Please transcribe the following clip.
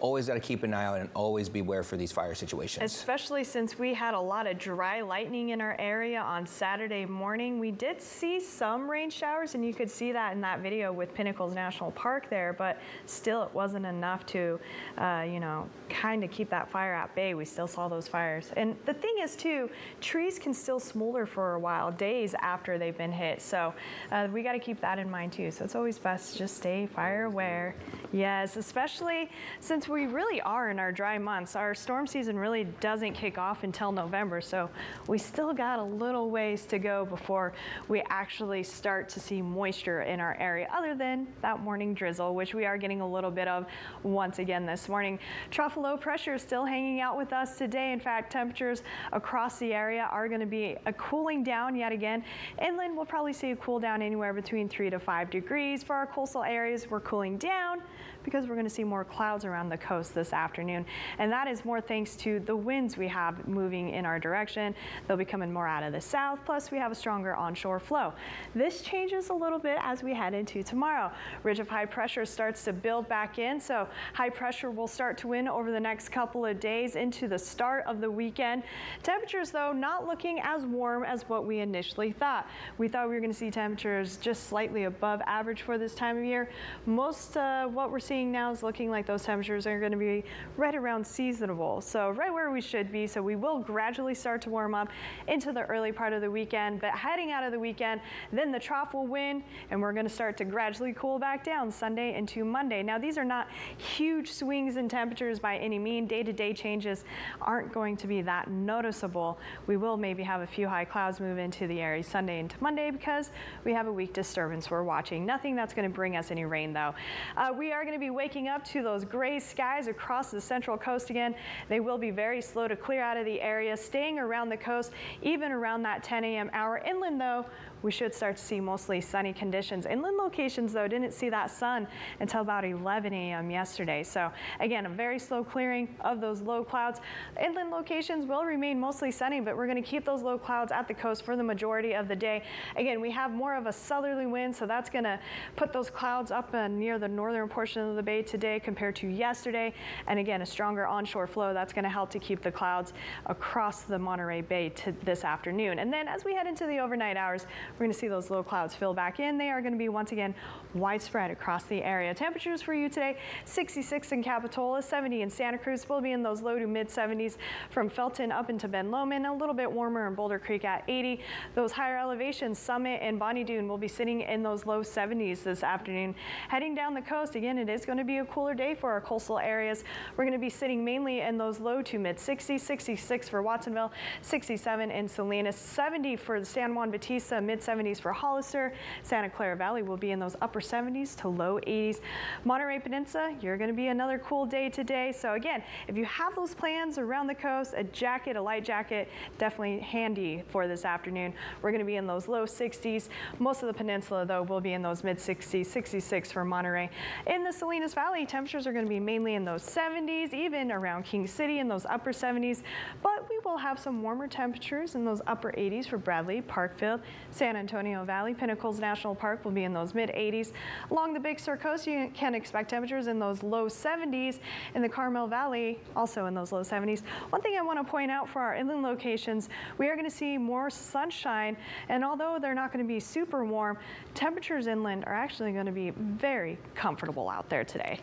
always got to keep an eye out and always beware for these fire situations. Especially since we had a lot of dry lightning in our area on Saturday morning. We did see some rain showers, and you could see that in that video with Pinnacles National Park there, but still it wasn't enough to, you know, kind of keep that fire at bay. We still saw those fires. And the thing is too, trees can still smolder for a while, days after they've been hit. So we got to keep that in mind too. So it's always best to just stay fire aware. Yes, especially since we really are in our dry months. Our storm season really doesn't kick off until November. So we still got a little ways to go before we actually start to see moisture in our area, other than that morning drizzle, which we are getting a little bit of once again this morning. Trough low pressure is still hanging out with us today. In fact, temperatures across the area are going to be a cooling down yet again. Inland, we'll probably see a cool down anywhere between 3 to 5 degrees. For our coastal areas, we're cooling down because we're going to see more clouds around the coast this afternoon. And that is more thanks to the winds we have moving in our direction. They'll be coming more out of the south, plus we have a stronger onshore flow. This changes a little bit as we head into tomorrow. Ridge of high pressure starts to build back in, so high pressure will start to win over the next couple of days into the start of the weekend. Temperatures, though, not looking as warm as what we initially thought. We thought we were going to see temperatures just slightly above average for this time of year. Most what we're seeing now is looking like those temperatures are going to be right around seasonable, so right where we should be. So we will gradually start to warm up into the early part of the weekend, but heading out of the weekend, then the trough will win, and we're going to start to gradually cool back down Sunday into Monday. Now, these are not huge swings in temperatures by any mean. Day-to-day changes aren't going to be that noticeable. We will maybe have a few high clouds move into the area Sunday into Monday because we have a weak disturbance we're watching. Nothing that's going to bring us any rain, though. We are going to be waking up to those gray skies across the central coast again. They will be very slow to clear out of the area, staying around the coast, even around that 10 a.m. hour. Inland, though, we should start to see mostly sunny conditions. Inland locations, though, didn't see that sun until about 11 a.m. yesterday. So again, a very slow clearing of those low clouds. Inland locations will remain mostly sunny, but we're going to keep those low clouds at the coast for the majority of the day. Again, we have more of a southerly wind, so that's going to put those clouds up near the northern portion of the bay today compared to yesterday. And again, a stronger onshore flow that's going to help to keep the clouds across the Monterey Bay this afternoon. And then as we head into the overnight hours, we're going to see those low clouds fill back in. They are going to be once again widespread across the area. Temperatures for you today, 66 in Capitola, 70 in Santa Cruz. We'll be in those low to mid 70s from Felton up into Ben Lomond, a little bit warmer in Boulder Creek at 80. Those higher elevations, Summit and Bonnie Doon, will be sitting in those low 70s this afternoon. Heading down the coast, again, it is going to be a cooler day for our coastal areas. We're going to be sitting mainly in those low to mid 60s, 66 for Watsonville, 67 in Salinas, 70 for the San Juan Bautista, mid 70s for Hollister. Santa Clara Valley will be in those upper 70s to low 80s. Monterey Peninsula, you're going to be another cool day today. So again, if you have those plans around the coast, a jacket, a light jacket, definitely handy for this afternoon. We're going to be in those low 60s. Most of the peninsula, though, will be in those mid 60s, 66 for Monterey. In the Salinas Valley, temperatures are going to be mainly in those 70s, even around King City in those upper 70s. But we will have some warmer temperatures in those upper 80s for Bradley, Parkfield, San Antonio Valley. Pinnacles National Park will be in those mid 80s. Along the Big Sur coast, you can expect temperatures in those low 70s. In the Carmel Valley, also in those low 70s. One thing I want to point out for our inland locations, we are going to see more sunshine, and although they're not going to be super warm, temperatures inland are actually going to be very comfortable out there today.